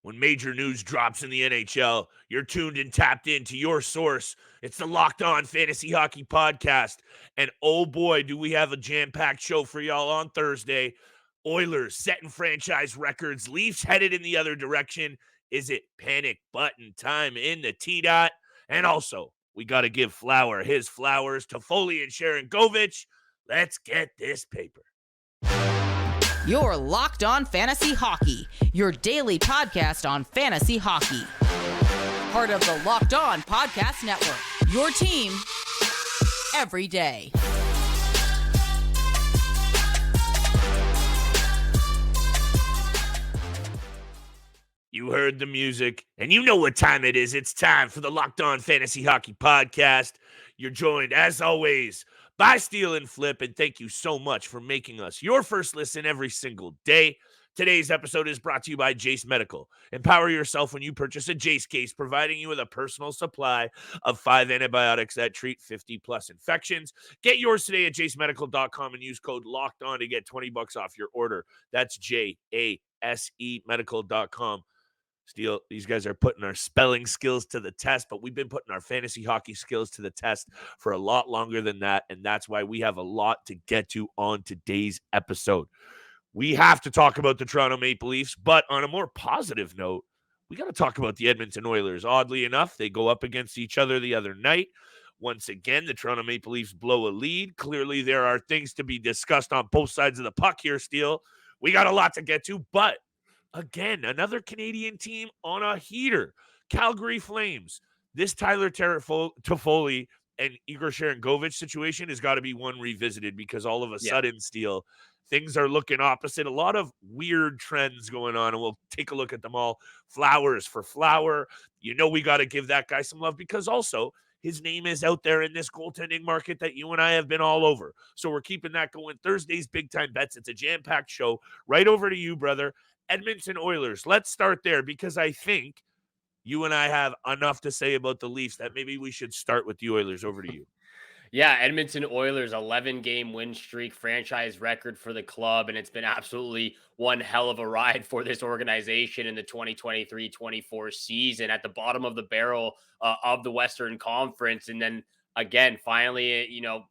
When major news drops in the NHL, you're tuned and tapped into your source. It's the Locked On Fantasy Hockey Podcast. And oh boy, do we have a jam-packed show for y'all on Thursday. Oilers setting franchise records. Leafs headed in the other direction. Is it panic button time in the T-Dot? And also, we got to give Flower his flowers. Toffoli and Sharangovich. Let's get this paper. You're Locked On Fantasy Hockey, your daily podcast on fantasy hockey. Part of the Locked On Podcast Network, your team every day. You heard the music, and you know what time it is. It's time for the Locked On Fantasy Hockey Podcast. You're joined, as always, by Steele and Flip, and thank you so much for making us your first listen every single day. Today's episode is brought to you by Jace Medical. Empower yourself when you purchase a Jace case, providing you with a personal supply of 5 antibiotics that treat 50-plus infections. Get yours today at jacemedical.com and use code LOCKEDON to get $20 off your order. That's JASE medical.com. Steele, these guys are putting our spelling skills to the test, but we've been putting our fantasy hockey skills to the test for a lot longer than that, and that's why we have a lot to get to on today's episode. We have to talk about the Toronto Maple Leafs, but on a more positive note, we got to talk about the Edmonton Oilers. Oddly enough, they go up against each other the other night. Once again, the Toronto Maple Leafs blow a lead. Clearly, there are things to be discussed on both sides of the puck here, Steele. We got a lot to get to, but again, another Canadian team on a heater. Calgary Flames. This Tyler Toffoli and Yegor Sharangovich situation has got to be one revisited because all of a sudden, Steele, things are looking opposite. A lot of weird trends going on, and we'll take a look at them all. Flowers for Flower. You know we got to give that guy some love because also his name is out there in this goaltending market that you and I have been all over. So we're keeping that going. Thursday's Big Time Bets. It's a jam-packed show. Right over to you, brother. Edmonton Oilers. Let's start there because I think you and I have enough to say about the Leafs that maybe we should start with the Oilers. Over to you. Yeah, Edmonton Oilers, 11-game win streak, franchise record for the club, and it's been absolutely one hell of a ride for this organization in the 2023-24 season at the bottom of the barrel of the Western Conference. And then again, finally,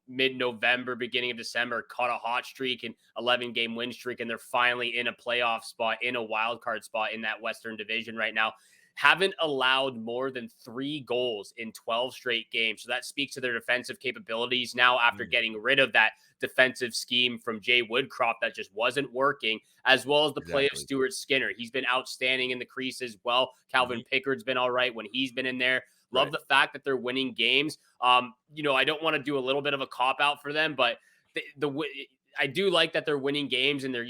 mid-November, beginning of December, caught a hot streak and 11-game win streak, and they're finally in a playoff spot, in a wild card spot in that Western Division right now. Haven't allowed more than 3 goals in 12 straight games. So that speaks to their defensive capabilities now after getting rid of that defensive scheme from Jay Woodcroft that just wasn't working, as well as the play of Stuart Skinner. He's been outstanding in the crease as well. Calvin Pickard's been all right when he's been in there. Love the fact that they're winning games. I don't want to do a little bit of a cop-out for them, but I do like that they're winning games and they're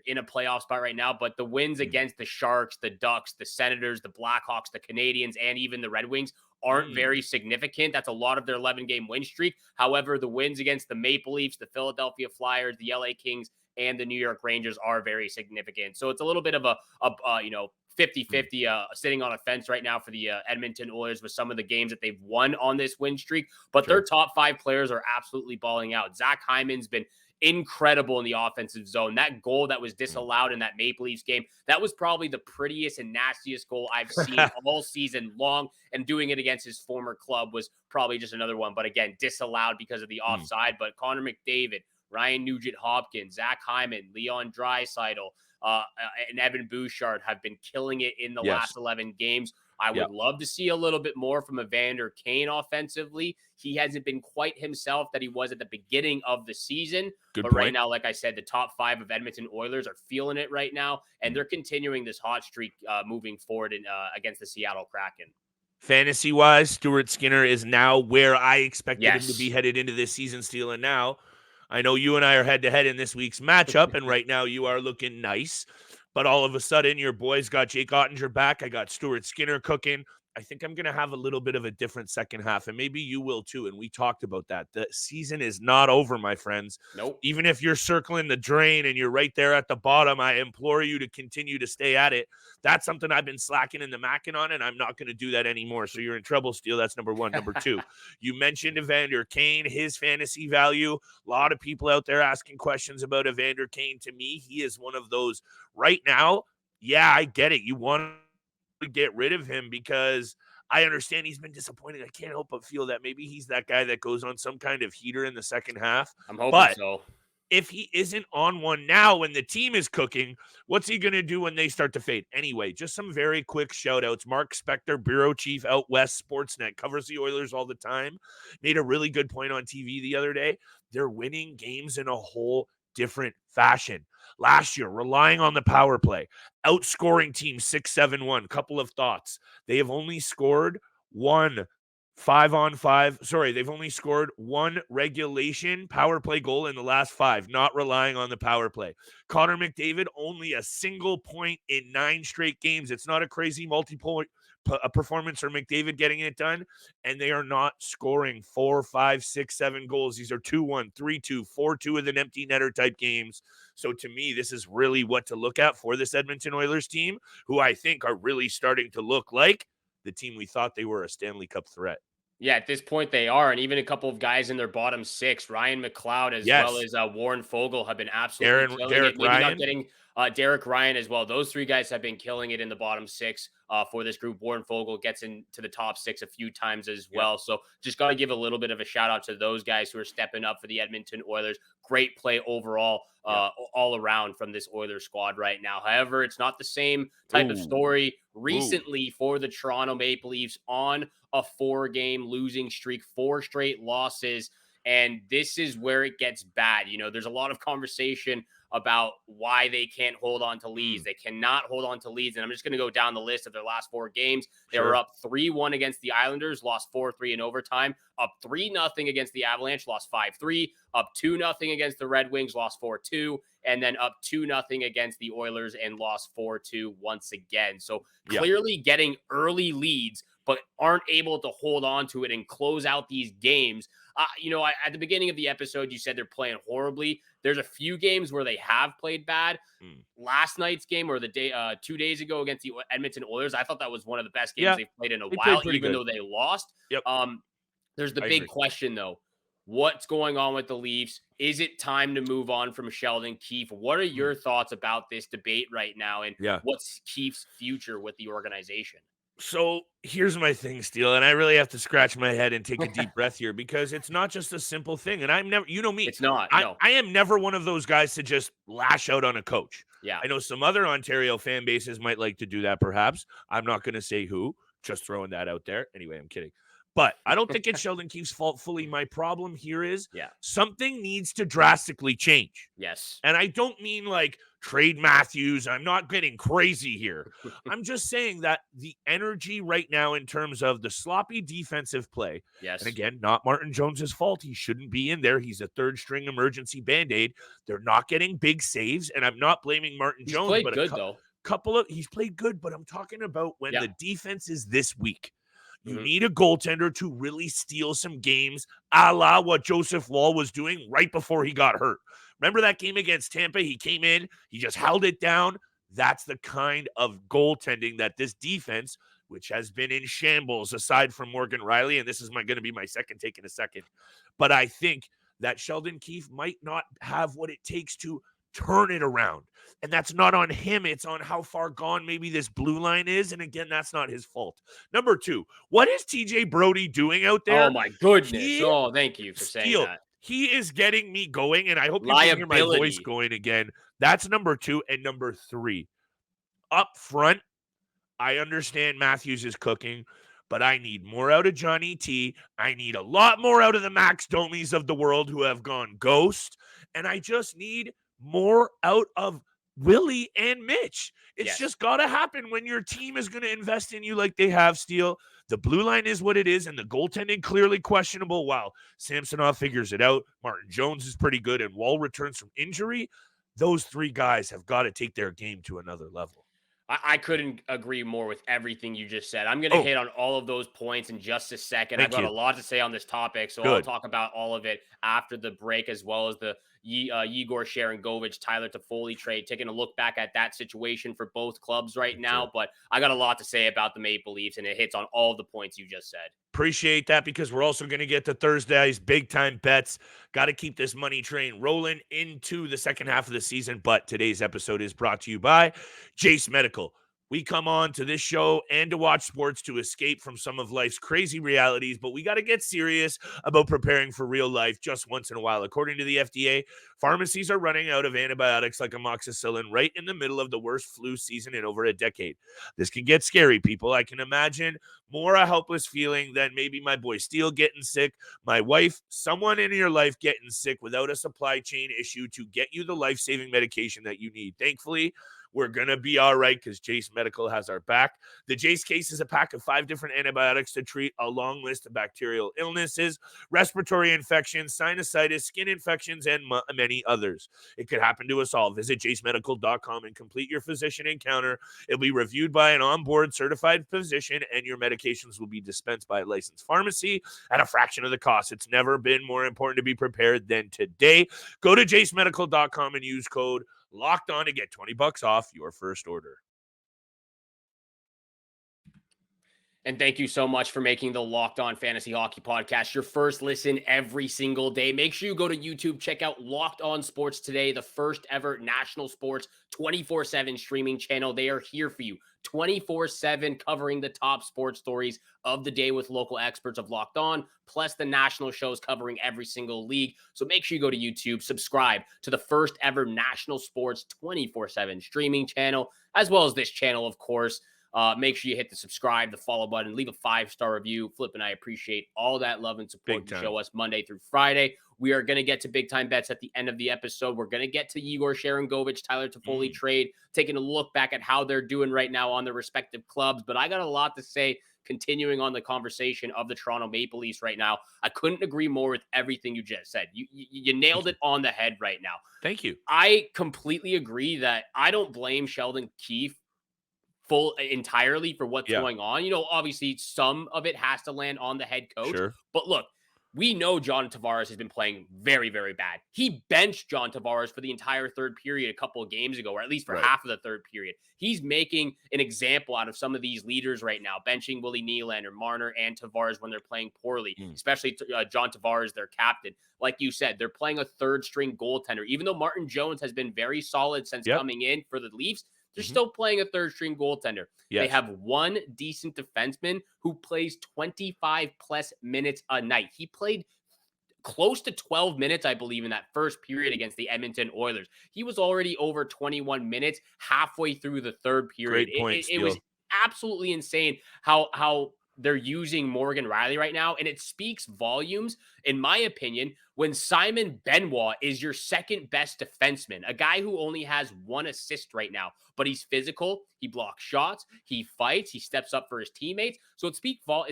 in a playoff spot right now, but the wins against the Sharks, the Ducks, the Senators, the Blackhawks, the Canadians, and even the Red Wings aren't very significant. That's a lot of their 11-game win streak. However, the wins against the Maple Leafs, the Philadelphia Flyers, the LA Kings, and the New York Rangers are very significant. So it's a little bit of a 50-50 sitting on a fence right now for the Edmonton Oilers with some of the games that they've won on this win streak, but their top 5 players are absolutely balling out. Zach Hyman's been incredible in the offensive zone. That goal that was disallowed in that Maple Leafs game, that was probably the prettiest and nastiest goal I've seen all season long, and doing it against his former club was probably just another one, but again, disallowed because of the offside. But Connor McDavid, Ryan Nugent-Hopkins, Zach Hyman, Leon Draisaitl, and Evan Bouchard have been killing it in the last 11 games. I would love to see a little bit more from Evander Kane offensively. He hasn't been quite himself that he was at the beginning of the season. Right now, like I said, the top 5 of Edmonton Oilers are feeling it right now, and they're continuing this hot streak moving forward against the Seattle Kraken. Fantasy-wise, Stuart Skinner is now where I expected him to be headed into this season, Steele. And now I know you and I are head-to-head in this week's matchup, and right now you are looking nice. But all of a sudden, your boys got Jake Ottinger back. I got Stuart Skinner cooking. I think I'm going to have a little bit of a different second half, and maybe you will too, and we talked about that. The season is not over, my friends. Nope. Even if you're circling the drain and you're right there at the bottom, I implore you to continue to stay at it. That's something I've been slacking in the macking on, and I'm not going to do that anymore. So you're in trouble, Steele. That's number one. Number 2, you mentioned Evander Kane, his fantasy value. A lot of people out there asking questions about Evander Kane. To me, he is one of those right now. Yeah, I get it. You want get rid of him because I understand he's been disappointing. I can't help but feel that maybe he's that guy that goes on some kind of heater in the second half. I'm hoping But so. if he isn't on one now when the team is cooking, what's he going to do when they start to fade? Anyway, just some very quick shout-outs. Mark Spector, bureau chief out west, Sportsnet, covers the Oilers all the time, made a really good point on TV the other day. They're winning games in a whole different fashion. Last year, relying on the power play, outscoring teams 6-7-1. Couple of thoughts. They have only scored one 5-on-5. Sorry, they've only scored one regulation power play goal in the last 5, not relying on the power play. Connor McDavid, only a single point in 9 straight games. It's not a crazy multi-point performance for McDavid getting it done, and they are not scoring 4, 5, 6, 7 goals. These are 2-1, 3-2, 4-2 with an empty netter type games. So to me, this is really what to look at for this Edmonton Oilers team, who I think are really starting to look like the team we thought they were, a Stanley Cup threat. Yeah, at this point they are, and even a couple of guys in their bottom 6, Ryan McLeod as well as Warren Fogle have been absolutely killing it. Maybe not getting Derek Ryan as well. Those 3 guys have been killing it in the bottom 6 for this group. Warren Fogle gets into the top 6 a few times as well. So just got to give a little bit of a shout out to those guys who are stepping up for the Edmonton Oilers. Great play overall, all around from this Oilers squad right now. However, it's not the same type of story recently for the Toronto Maple Leafs on a 4-game losing streak, 4 straight losses. And this is where it gets bad. You know, there's a lot of conversation about why they can't hold on to leads. They cannot hold on to leads. And I'm just going to go down the list of their last 4 games. They were up 3-1 against the Islanders, lost 4-3 in overtime, up 3-0 against the Avalanche, lost 5-3, up 2-0 against the Red Wings, lost 4-2, and then up 2-0 against the Oilers and lost 4-2 once again. So clearly getting early leads, but aren't able to hold on to it and close out these games. At the beginning of the episode, you said they're playing horribly. There's a few games where they have played bad. Last night's game, or the day 2 days ago against the Edmonton Oilers, I thought that was one of the best games they've played in a while, even though they lost. There's the big question, though. What's going on with the Leafs? Is it time to move on from Sheldon Keefe? What are your thoughts about this debate right now, and what's Keefe's future with the organization? So here's my thing, Steele, and I really have to scratch my head and take a deep breath here because it's not just a simple thing. And I'm never, you know me. It's not. I am never one of those guys to just lash out on a coach. Yeah. I know some other Ontario fan bases might like to do that, perhaps. I'm not going to say who, just throwing that out there. Anyway, I'm kidding. But I don't think it's Sheldon Keefe's fault fully. My problem here is something needs to drastically change. Yes. And I don't mean like trade Matthews. I'm not getting crazy here. I'm just saying that the energy right now in terms of the sloppy defensive play. Yes. And again, not Martin Jones's fault. He shouldn't be in there. He's a 3rd string emergency Band-Aid. They're not getting big saves. And I'm not blaming Martin Jones. Played but good, though. He's played good, but I'm talking about when the defense is this weak. You need a goaltender to really steal some games, a la what Joseph Woll was doing right before he got hurt. Remember that game against Tampa? He came in, he just held it down. That's the kind of goaltending that this defense, which has been in shambles aside from Morgan Riley, and this is going to be my second take in a second. But I think that Sheldon Keefe might not have what it takes to turn it around. And that's not on him. It's on how far gone maybe this blue line is. And again, that's not his fault. Number 2, what is TJ Brody doing out there? Oh, my goodness. Thank you for saying that. He is getting me going, and I hope you can hear my voice going again. That's number 2. And number 3, up front, I understand Matthews is cooking, but I need more out of Johnny T. I need a lot more out of the Max Domis of the world who have gone ghost. And I just need more out of Willie and Mitch. It's just got to happen when your team is going to invest in you like they have, Steele. The blue line is what it is, and the goaltending clearly questionable. While Samsonov figures it out, Martin Jones is pretty good, and Woll returns from injury. Those 3 guys have got to take their game to another level. I couldn't agree more with everything you just said. I'm going to hit on all of those points in just a second. I've got a lot to say on this topic, so I'll talk about all of it after the break, as well as the Yegor Sharangovich, Tyler Toffoli trade, taking a look back at that situation for both clubs right now. But I got a lot to say about the Maple Leafs, and it hits on all the points you just said. Appreciate that, because we're also going to get to Thursday's big-time bets. Got to keep this money train rolling into the second half of the season. But today's episode is brought to you by Jace Medical. We come on to this show and to watch sports to escape from some of life's crazy realities, but we got to get serious about preparing for real life just once in a while. According to the FDA, pharmacies are running out of antibiotics like amoxicillin right in the middle of the worst flu season in over a decade. This can get scary, people. I can imagine more a helpless feeling than maybe my boy Steele getting sick, my wife, someone in your life getting sick without a supply chain issue to get you the life-saving medication that you need. Thankfully, we're going to be all right because Jace Medical has our back. The Jace case is a pack of 5 different antibiotics to treat a long list of bacterial illnesses, respiratory infections, sinusitis, skin infections, and many others. It could happen to us all. Visit jacemedical.com and complete your physician encounter. It'll be reviewed by an on-board certified physician, and your medications will be dispensed by a licensed pharmacy at a fraction of the cost. It's never been more important to be prepared than today. Go to jacemedical.com and use code Locked On to get $20 off your first order. And thank you so much for making the Locked On Fantasy Hockey Podcast your first listen every single day. Make sure you go to YouTube, check out Locked On Sports Today, the first ever national sports 24/7 streaming channel. They are here for you 24/7, covering the top sports stories of the day with local experts of Locked On, plus the national shows covering every single league. So make sure you go to YouTube, subscribe to the first ever national sports 24/7 streaming channel, as well as this channel, of course. Make sure you hit the subscribe, the follow button, leave a 5-star review. Flip and I appreciate all that love and support you show us Monday through Friday. We are going to get to big time bets at the end of the episode. We're going to get to Yegor Sharangovich, Tyler Toffoli trade, taking a look back at how they're doing right now on their respective clubs. But I got a lot to say, continuing on the conversation of the Toronto Maple Leafs right now. I couldn't agree more with everything you just said. You nailed it on the head right now. Thank you. I completely agree that I don't blame Sheldon Keefe entirely for what's going on. You know, obviously some of it has to land on the head coach. Sure. But look, we know John Tavares has been playing very, very bad. He benched John Tavares for the entire third period a couple of games ago, or at least for half of the third period. He's making an example out of some of these leaders right now, benching Willie Nylander, Marner, and Tavares when they're playing poorly, especially John Tavares, their captain. Like you said, they're playing a third-string goaltender. Even though Martin Jones has been very solid since coming in for the Leafs, they're still playing a third-string goaltender. They have one decent defenseman who plays 25-plus minutes a night. He played close to 12 minutes, I believe, in that first period against the Edmonton Oilers. He was already over 21 minutes halfway through the third period. Great point, it was absolutely insane how they're using Morgan Rielly right now, and it speaks volumes, in my opinion, when Simon Benoit is your second best defenseman, a guy who only has 1 assist right now, but he's physical, he blocks shots, he fights, he steps up for his teammates. So it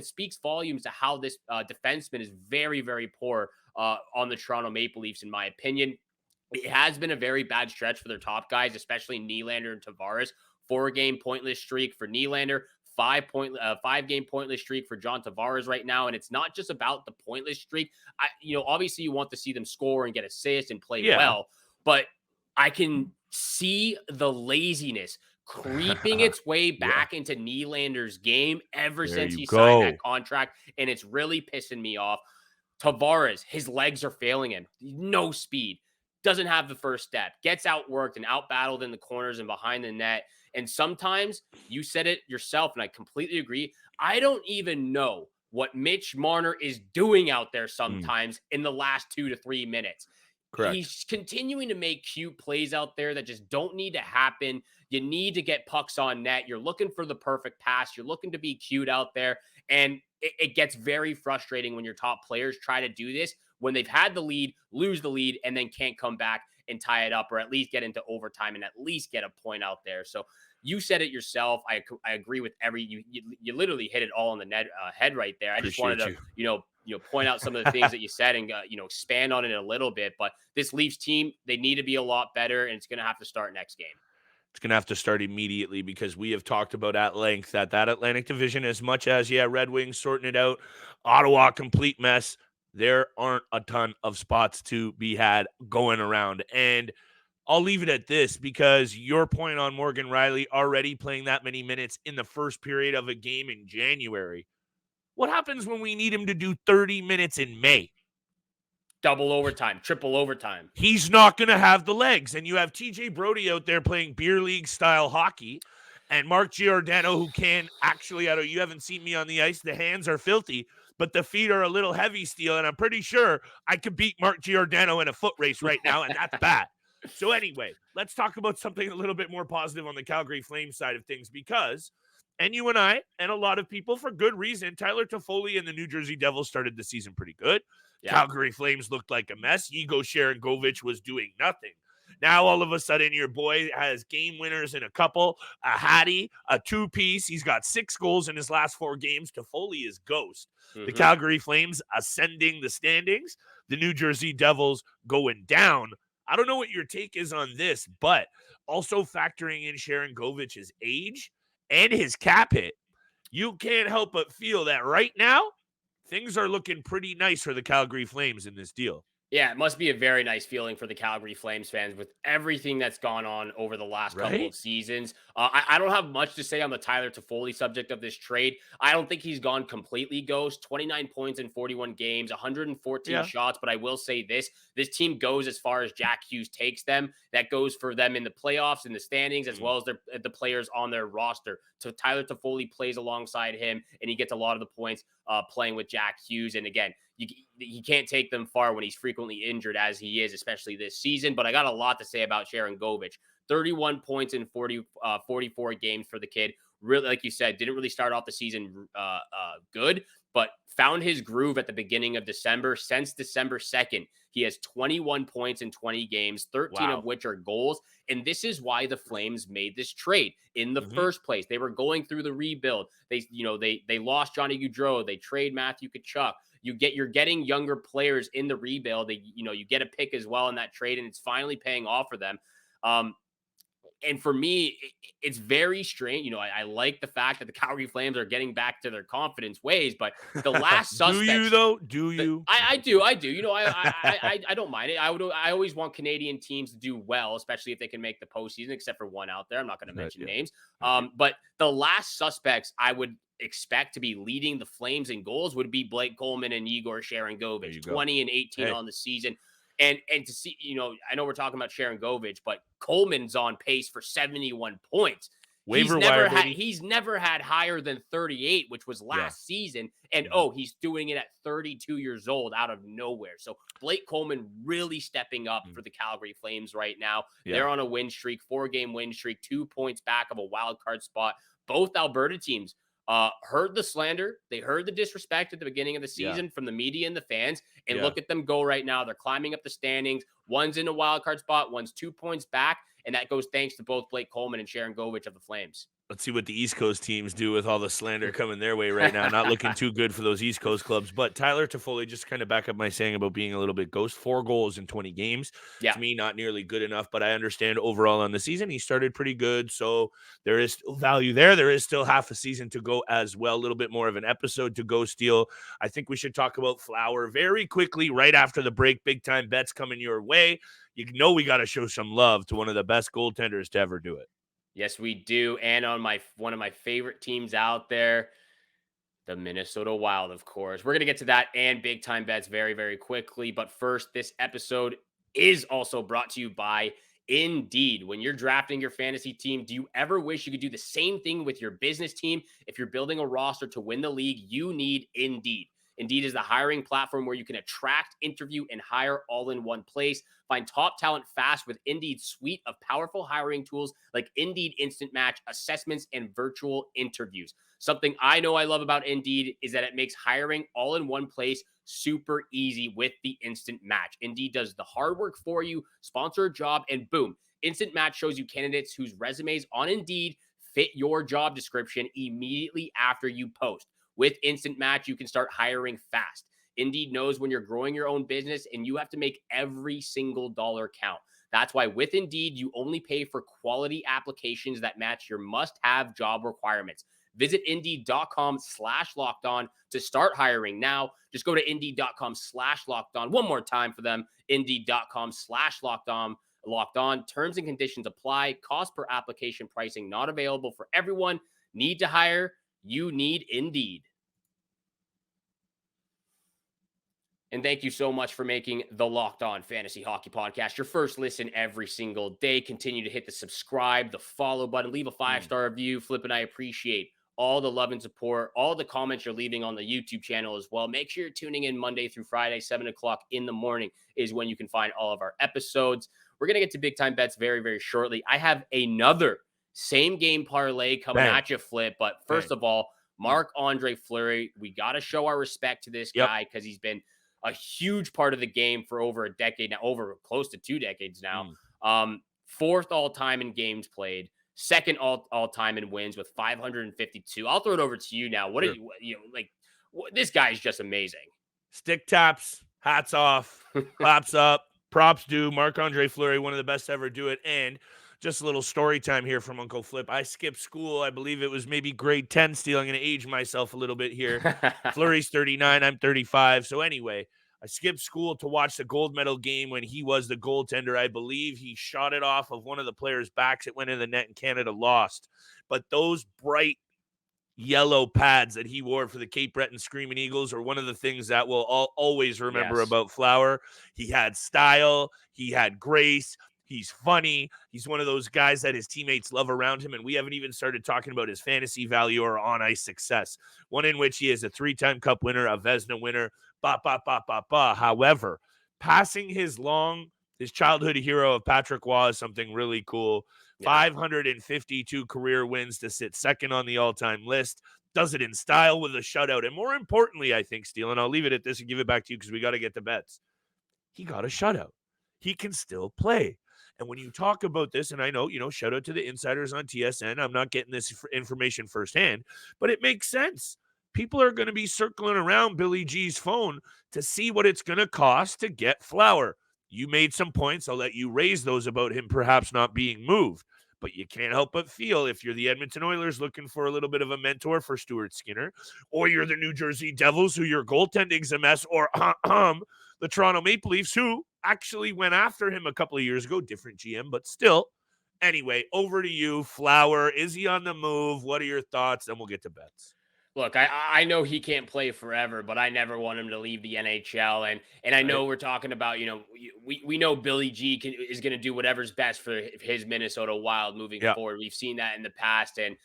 speaks volumes to how this defenseman is very, very poor on the Toronto Maple Leafs, in my opinion. It has been a very bad stretch for their top guys, especially Nylander and Tavares. 4-game pointless streak for Nylander, 5-game pointless streak for John Tavares right now. And it's not just about the pointless streak. Obviously you want to see them score and get assists and play well, but I can see the laziness creeping its way back into Nylander's game ever since he signed that contract. And it's really pissing me off. Tavares, his legs are failing him. No speed. Doesn't have the first step. Gets outworked and outbattled in the corners and behind the net. And sometimes, you said it yourself, and I completely agree, I don't even know what Mitch Marner is doing out there sometimes in the last 2 to 3 minutes. Correct. He's continuing to make cute plays out there that just don't need to happen. You need to get pucks on net. You're looking for the perfect pass. You're looking to be cute out there. And it gets very frustrating when your top players try to do this, when they've had the lead, lose the lead, and then can't come back and tie it up, or at least get into overtime and at least get a point out there. So you said it yourself. I agree with you literally hit it all on the head right there. I just wanted to, point out some of the things that you said and, expand on it a little bit. But this Leafs team, they need to be a lot better, and it's going to have to start next game. It's going to have to start immediately because we have talked about at length that Atlantic division, as much as, Red Wings sorting it out, Ottawa, complete mess. There aren't a ton of spots to be had going around. And I'll leave it at this, because your point on Morgan Rielly already playing that many minutes in the first period of a game in January. What happens when we need him to do 30 minutes in May? Double overtime, triple overtime. He's not going to have the legs. And you have TJ Brody out there playing beer league style hockey. And Mark Giordano, who can actually, you haven't seen me on the ice. The hands are filthy, but the feet are a little heavy, Steele. And I'm pretty sure I could beat Mark Giordano in a foot race right now, and that's bad. So anyway, let's talk about something a little bit more positive on the Calgary Flames side of things, because, and you and I, and a lot of people for good reason, Tyler Toffoli and the New Jersey Devils started the season pretty good. Yeah. Calgary Flames looked like a mess. Yegor Sharangovich was doing nothing. Now, all of a sudden, your boy has game winners in a couple, a Hattie, a two-piece. He's got 6 goals in his last 4 games. Toffoli is ghost. Mm-hmm. The Calgary Flames ascending the standings. The New Jersey Devils going down. I don't know what your take is on this, but also factoring in Sharangovich's age and his cap hit, you can't help but feel that right now, things are looking pretty nice for the Calgary Flames in this deal. Yeah, it must be a very nice feeling for the Calgary Flames fans with everything that's gone on over the last couple of seasons. I don't have much to say on the Tyler Toffoli subject of this trade. I don't think he's gone completely ghost. 29 points in 41 games, 114 shots. But I will say this team goes as far as Jack Hughes takes them. That goes for them in the playoffs, in the standings, as well as the players on their roster. So Tyler Toffoli plays alongside him, and he gets a lot of the points playing with Jack Hughes. And again, he can't take them far when he's frequently injured as he is, especially this season. But I got a lot to say about Sharangovich. 31 points in 44 games for the kid. Really, like you said, didn't really start off the season good, but found his groove at the beginning of December. Since December 2nd, he has 21 points in 20 games, 13 of which are goals. And this is why the Flames made this trade in the first place. They were going through the rebuild. They lost Johnny Gaudreau. They trade Matthew Tkachuk. You're getting younger players in the rebuild. You get a pick as well in that trade, and it's finally paying off for them. And for me, it's very strange. I like the fact that the Calgary Flames are getting back to their confidence ways, but the last suspect. Do you though? Do you? I do. I don't mind it. I always want Canadian teams to do well, especially if they can make the postseason. Except for one out there, I'm not going to mention names. But the last suspects I would expect to be leading the Flames in goals would be Blake Coleman and Yegor Sharangovich, 20 and 18 on the season. And to see, I know we're talking about Sharangovich, but Coleman's on pace for 71 points. He's never had higher than 38, which was last season. And he's doing it at 32 years old out of nowhere. So Blake Coleman really stepping up for the Calgary Flames right now. They're on a win streak, 4-game win streak, 2 points back of a wild card spot. Both Alberta teams heard the slander. They heard the disrespect at the beginning of the season from the media and the fans. And look at them go right now. They're climbing up the standings. One's in a wild card spot. One's 2 points back. And that goes thanks to both Blake Coleman and Sharangovich of the Flames. Let's see what the East Coast teams do with all the slander coming their way right now. Not looking too good for those East Coast clubs. But Tyler Toffoli, just kind of back up my saying about being a little bit ghost. 4 goals in 20 games. To me, not nearly good enough. But I understand overall on the season, he started pretty good. So there is still value there. There is still half a season to go as well. A little bit more of an episode to go, Steele. I think we should talk about Flower very quickly right after the break. Big time bets coming your way. You know we got to show some love to one of the best goaltenders to ever do it. Yes, we do. And on one of my favorite teams out there, the Minnesota Wild, of course. We're going to get to that and big time bets very, very quickly. But first, this episode is also brought to you by Indeed. When you're drafting your fantasy team, do you ever wish you could do the same thing with your business team? If you're building a roster to win the league, you need Indeed. Indeed is the hiring platform where you can attract, interview, and hire all in one place. Find top talent fast with Indeed's suite of powerful hiring tools like Indeed Instant Match, assessments, and virtual interviews. Something I know I love about Indeed is that it makes hiring all in one place super easy with the Instant Match. Indeed does the hard work for you, sponsor a job, and boom, Instant Match shows you candidates whose resumes on Indeed fit your job description immediately after you post. With Instant Match, you can start hiring fast. Indeed knows when you're growing your own business and you have to make every single dollar count. That's why with Indeed, you only pay for quality applications that match your must-have job requirements. Visit Indeed.com/lockedon to start hiring now. Just go to Indeed.com/lockedon. One more time for them. Indeed.com/lockedon. Locked on. Terms and conditions apply. Cost per application pricing not available for everyone. Need to hire? You need Indeed. And thank you so much for making the Locked On Fantasy Hockey Podcast your first listen every single day. Continue to hit the subscribe, the follow button, leave a 5-star review. Flip and I appreciate all the love and support, all the comments you're leaving on the YouTube channel as well. Make sure you're tuning in Monday through Friday, 7 o'clock in the morning is when you can find all of our episodes. We're going to get to big time bets very, very shortly. I have another same game parlay coming at you, Flip. But first of all, Marc-Andre Fleury, we got to show our respect to this guy because he's been a huge part of the game for over a decade now, over close to 2 decades now. Fourth all time in games played, second all time in wins with 552. I'll throw it over to you now. What are you like? This guy is just amazing. Stick taps, hats off, claps up, props due. Marc-Andre Fleury, one of the best to ever do it. And just a little story time here from Uncle Flip. I skipped school. I believe it was maybe grade 10 still. I'm going to age myself a little bit here. Fleury's 39. I'm 35. So anyway, I skipped school to watch the gold medal game when he was the goaltender. I believe he shot it off of one of the players' backs. It went in the net and Canada lost. But those bright yellow pads that he wore for the Cape Breton Screaming Eagles are one of the things that we'll always remember about Flower. He had style. He had grace. He's funny. He's one of those guys that his teammates love around him, and we haven't even started talking about his fantasy value or on-ice success, one in which he is a 3-time Cup winner, a Vezina winner, However, passing his childhood hero of Patrick Waugh is something really cool. 552 career wins to sit second on the all-time list. Does it in style with a shutout. And more importantly, I think, Steele, and I'll leave it at this and give it back to you because we got to get to bets. He got a shutout. He can still play. And when you talk about this, and I know, shout out to the insiders on TSN. I'm not getting this information firsthand, but it makes sense. People are going to be circling around Billy G's phone to see what it's going to cost to get Flower. You made some points. I'll let you raise those about him perhaps not being moved. But you can't help but feel if you're the Edmonton Oilers looking for a little bit of a mentor for Stuart Skinner, or you're the New Jersey Devils who your goaltending's a mess, or the Toronto Maple Leafs who actually went after him a couple of years ago, different GM, but still. Anyway, over to you, Flower. Is he on the move? What are your thoughts? Then we'll get to bets. Look, I know he can't play forever, but I never want him to leave the NHL. And I know we're talking about, we know Billy G is going to do whatever's best for his Minnesota Wild moving forward. We've seen that in the past. And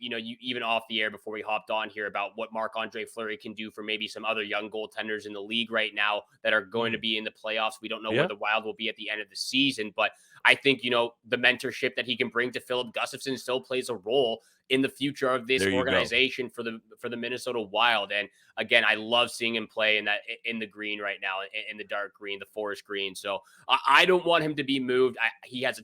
you even off the air before we hopped on here about what Marc-Andre Fleury can do for maybe some other young goaltenders in the league right now that are going to be in the playoffs. We don't know where the Wild will be at the end of the season, but I think, the mentorship that he can bring to Philip Gustafson still plays a role in the future of this organization for the Minnesota Wild. And again, I love seeing him play in the green right now, in the dark green, the forest green. So I don't want him to be moved. He has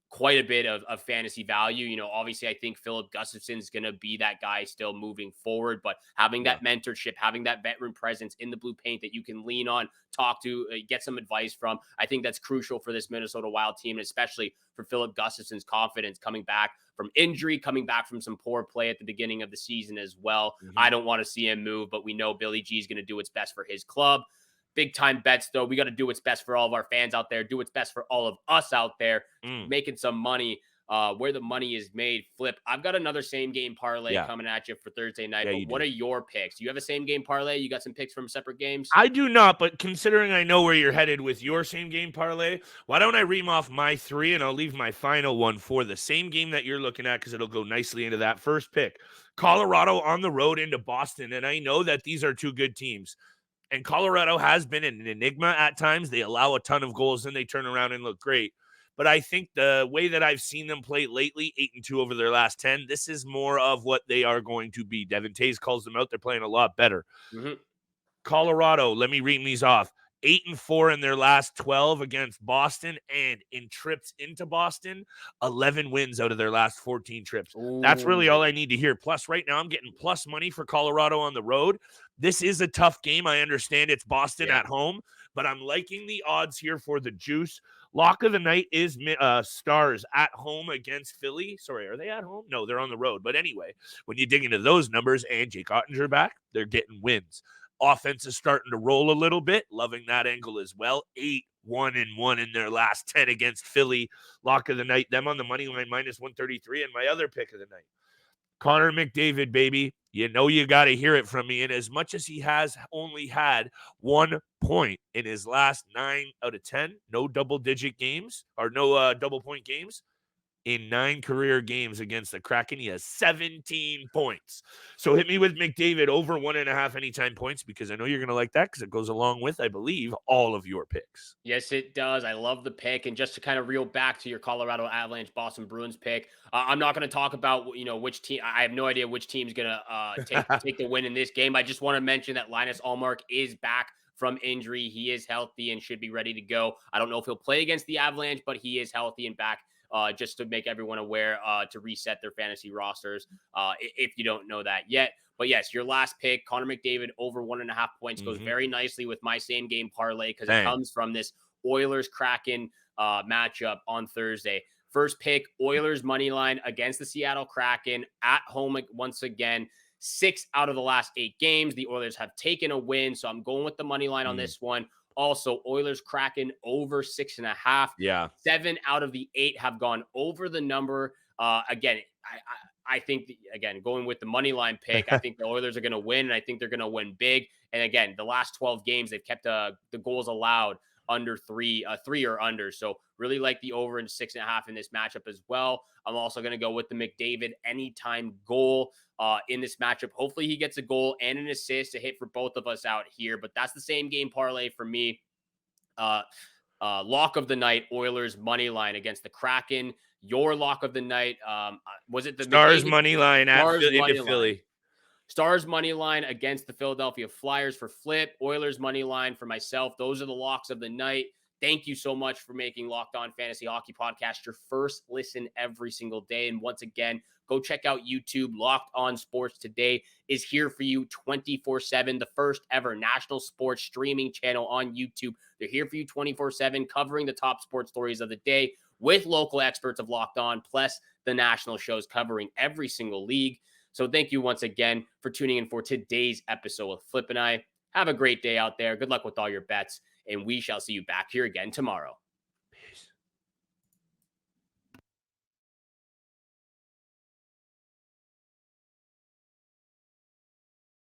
quite a bit of fantasy value. Obviously I think Philip Gustafson is going to be that guy still moving forward, but having that mentorship, having that veteran presence in the blue paint that you can lean on, talk to, get some advice from, I think that's crucial for this Minnesota Wild team, and especially for Philip Gustafson's confidence coming back from injury, coming back from some poor play at the beginning of the season as well. I don't want to see him move, but we know Billy G is going to do what's best for his club. Big time bets, though. We got to do what's best for all of our fans out there, do what's best for all of us out there, making some money where the money is made. Flip, I've got another same game parlay coming at you for Thursday night. But what are your picks? Do you have a same game parlay? You got some picks from separate games? I do not, but considering I know where you're headed with your same game parlay, why don't I ream off my 3 and I'll leave my final one for the same game that you're looking at because it'll go nicely into that first pick. Colorado on the road into Boston, and I know that these are two good teams. And Colorado has been an enigma at times. They allow a ton of goals, and they turn around and look great. But I think the way that I've seen them play lately, 8-2 over their last 10, this is more of what they are going to be. Devin Tays calls them out. They're playing a lot better. Colorado, let me ream these off. 8-4 in their last 12 against Boston, and in trips into Boston, 11 wins out of their last 14 trips. That's really all I need to hear. Plus, right now, I'm getting plus money for Colorado on the road. This is a tough game. I understand it's Boston at home, but I'm liking the odds here for the juice. Lock of the night is Stars at home against Philly. Sorry, are they at home? No, they're on the road. But anyway, when you dig into those numbers and Jake Ottinger back, they're getting wins. Offense is starting to roll a little bit. Loving that angle as well. 8-1-1 in their last 10 against Philly. Lock of the night, them on the money line, -133, and my other pick of the night. Connor McDavid, baby. you know you got to hear it from me. And as much as he has only had 1 point in his last 9 out of 10, no double-digit games or no double-point games, in 9 career games against the Kraken, he has 17 points. So hit me with McDavid over 1.5 anytime points, because I know you're going to like that because it goes along with, I believe, all of your picks. Yes, it does. I love the pick. And just to kind of reel back to your Colorado Avalanche, Boston Bruins pick, I'm not going to talk about, which team. I have no idea which team's going to take the win in this game. I just want to mention that Linus Ullmark is back from injury. He is healthy and should be ready to go. I don't know if he'll play against the Avalanche, but he is healthy and back. Just to make everyone aware, to reset their fantasy rosters, if you don't know that yet. But yes, your last pick, Connor McDavid, over 1.5 points, goes very nicely with my same game parlay because it comes from this Oilers-Kraken matchup on Thursday. First pick, Oilers money line against the Seattle Kraken at home once again. 6 out of the last 8 games, the Oilers have taken a win, so I'm going with the money line on this one. Also, Oilers Kraken over 6.5. Yeah. 7 out of the 8 have gone over the number. Again, I think, again, going with the money line pick, I think the Oilers are going to win, and I think they're going to win big. And again, the last 12 games, they've kept the goals allowed under 3 or under. So really like the over in 6.5 in this matchup as well. I'm also going to go with the McDavid anytime goal in this matchup. Hopefully he gets a goal and an assist to hit for both of us out here, but that's the same game parlay for me. Lock of the night, Oilers money line against the Kraken. Your lock of the night, was it the Stars McDavid? money line at Stars money Philly? line. Stars money line against the Philadelphia Flyers for Flip. Oilers money line for myself. Those are the locks of the night. Thank you so much for making Locked On Fantasy Hockey Podcast your first listen every single day. And once again, go check out YouTube. Locked On Sports Today is here for you 24/7. The first ever national sports streaming channel on YouTube. They're here for you 24/7, covering the top sports stories of the day with local experts of Locked On, plus the national shows covering every single league. So thank you once again for tuning in for today's episode with Flip and I. Have a great day out there. Good luck with all your bets, and we shall see you back here again tomorrow.